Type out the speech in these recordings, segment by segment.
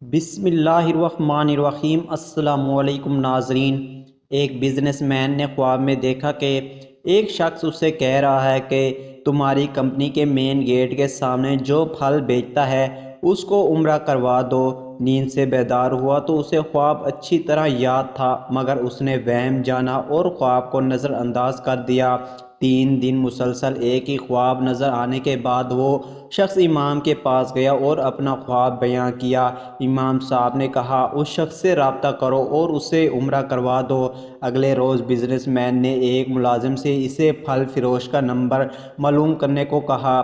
بسم اللہ الرحمن الرحیم۔ السلام علیکم ناظرین۔ ایک بزنس مین نے خواب میں دیکھا کہ ایک شخص اسے کہہ رہا ہے کہ تمہاری کمپنی کے مین گیٹ کے سامنے جو پھل بیچتا ہے اس کو عمرہ کروا دو۔ نیند سے بیدار ہوا تو اسے خواب اچھی طرح یاد تھا، مگر اس نے وہم جانا اور خواب کو نظر انداز کر دیا۔ 3 دن مسلسل ایک ہی خواب نظر آنے کے بعد وہ شخص امام کے پاس گیا اور اپنا خواب بیان کیا۔ امام صاحب نے کہا اس شخص سے رابطہ کرو اور اسے عمرہ کروا دو۔ اگلے روز بزنس مین نے ایک ملازم سے اسے پھل فروش کا نمبر معلوم کرنے کو کہا۔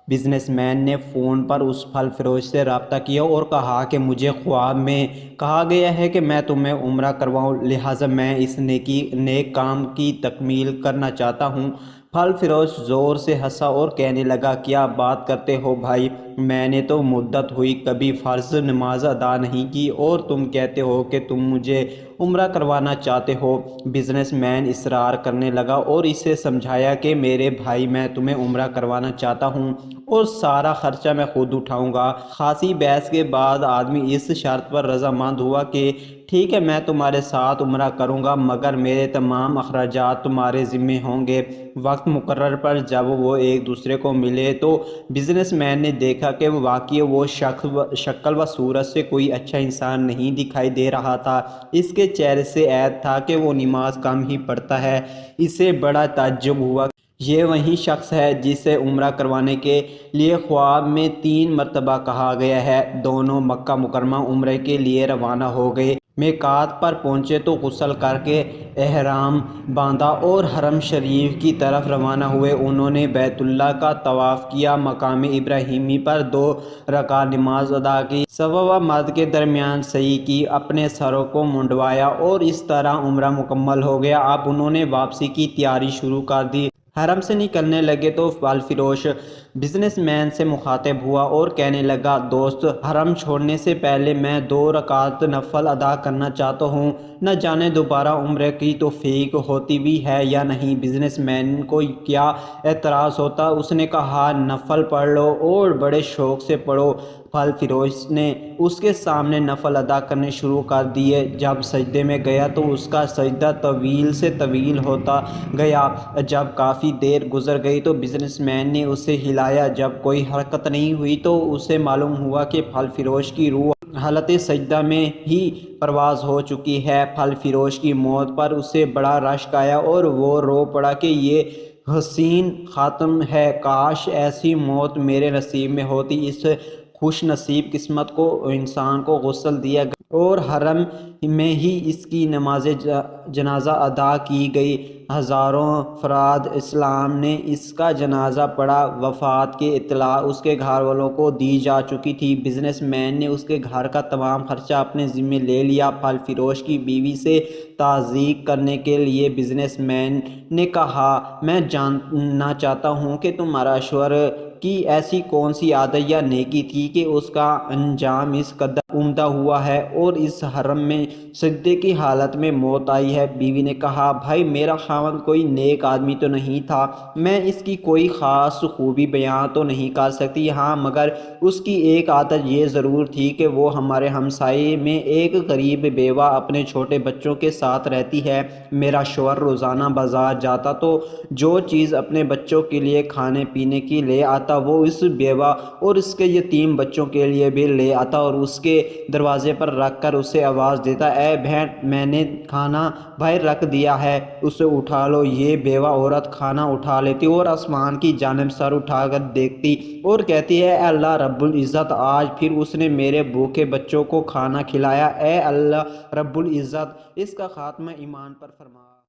بزنس مین نے فون پر اس پھل فروش سے رابطہ کیا اور کہا کہ مجھے خواب میں کہا گیا ہے کہ میں تمہیں عمرہ کرواؤں، لہٰذا میں اس نیک کام کی تکمیل کرنا چاہتا ہوں۔ پھل فروش زور سے ہنسا اور کہنے لگا، کیا بات کرتے ہو بھائی، میں نے تو مدت ہوئی کبھی فرض نماز ادا نہیں کی اور تم کہتے ہو کہ تم مجھے عمرہ کروانا چاہتے ہو۔ بزنس مین اصرار کرنے لگا اور اسے سمجھایا کہ میرے بھائی، میں تمہیں عمرہ کروانا چاہتا ہوں اور سارا خرچہ میں خود اٹھاؤں گا۔ خاصی بحث کے بعد آدمی اس شرط پر رضامند ہوا کہ ٹھیک ہے، میں تمہارے ساتھ عمرہ کروں گا، مگر میرے تمام اخراجات تمہارے ذمہ ہوں گے۔ وقت مقرر پر جب وہ ایک دوسرے کو ملے تو بزنس مین نے دیکھا کہ واقعی وہ شکل و صورت سے کوئی اچھا انسان نہیں دکھائی دے رہا تھا۔ اس کے چہرے سے عیب تھا کہ وہ نماز کم ہی پڑھتا ہے۔ اسے بڑا تعجب ہوا، یہ وہی شخص ہے جسے عمرہ کروانے کے لیے خواب میں 3 مرتبہ کہا گیا ہے۔ دونوں مکہ مکرمہ عمرے کے لیے روانہ ہو گئے۔ میقات پر پہنچے تو غسل کر کے احرام باندھا اور حرم شریف کی طرف روانہ ہوئے۔ انہوں نے بیت اللہ کا طواف کیا، مقام ابراہیمی پر 2 رکعت نماز ادا کی، صفا و مرد کے درمیان سعی کی، اپنے سروں کو منڈوایا اور اس طرح عمرہ مکمل ہو گیا۔ اب انہوں نے واپسی کی تیاری شروع کر دی۔ حرم سے نکلنے لگے تو پھل فروش بزنس مین سے مخاطب ہوا اور کہنے لگا، دوست، حرم چھوڑنے سے پہلے میں 2 رکعت نفل ادا کرنا چاہتا ہوں، نہ جانے دوبارہ عمرے کی توفیق ہوتی بھی ہے یا نہیں۔ بزنس مین کو کیا اعتراض ہوتا، اس نے کہا، نفل پڑھ لو اور بڑے شوق سے پڑھو۔ پھل فروش نے اس کے سامنے نفل ادا کرنے شروع کر دیے۔ جب سجدے میں گیا تو اس کا سجدہ طویل سے طویل ہوتا گیا۔ جب کافی دیر گزر گئی تو بزنس مین نے اسے ہلایا۔ جب کوئی حرکت نہیں ہوئی تو اسے معلوم ہوا کہ پھل فروش کی روح حالت سجدہ میں ہی پرواز ہو چکی ہے۔ پھل فروش کی موت پر اسے بڑا رشک آیا اور وہ رو پڑا کہ یہ حسین خاتم ہے، کاش ایسی موت میرے نصیب میں ہوتی۔ اس خوش نصیب قسمت کو انسان کو غسل دیا گیا اور حرم میں ہی اس کی نماز جنازہ ادا کی گئی۔ ہزاروں افراد اسلام نے اس کا جنازہ پڑھا۔ وفات کی اطلاع اس کے گھر والوں کو دی جا چکی تھی۔ بزنس مین نے اس کے گھر کا تمام خرچہ اپنے ذمہ لے لیا۔ پھل فروش کی بیوی سے تعزیت کرنے کے لیے بزنس مین نے کہا، میں جاننا چاہتا ہوں کہ تمہارا شوہر کی ایسی کون سی عادت یا نیکی تھی کہ اس کا انجام اس قدر عمدہ ہوا ہے اور اس حرم میں سجدے کی حالت میں موت آئی ہے۔ بیوی نے کہا، بھائی، میرا خاوند کوئی نیک آدمی تو نہیں تھا، میں اس کی کوئی خاص خوبی بیان تو نہیں کر سکتی، ہاں مگر اس کی ایک عادت یہ ضرور تھی کہ وہ ہمارے ہمسائے میں ایک غریب بیوہ اپنے چھوٹے بچوں کے ساتھ رہتی ہے۔ میرا شوہر روزانہ بازار جاتا تو جو چیز اپنے بچوں کے لیے کھانے پینے کی لے آتا وہ اس بیوہ اور اس کے یتیم بچوں کے لیے بھی لے آتا اور اس کے دروازے پر رکھ کر اسے آواز دیتا، اے بہن، میں نے کھانا باہر رکھ دیا ہے، اسے اٹھا لو۔ یہ بیوہ عورت کھانا اٹھا لیتی اور آسمان کی جانب سر اٹھا کر دیکھتی اور کہتی ہے، اے اللہ رب العزت، آج پھر اس نے میرے بھوکے بچوں کو کھانا کھلایا، اے اللہ رب العزت، اس کا خاتمہ ایمان پر فرما۔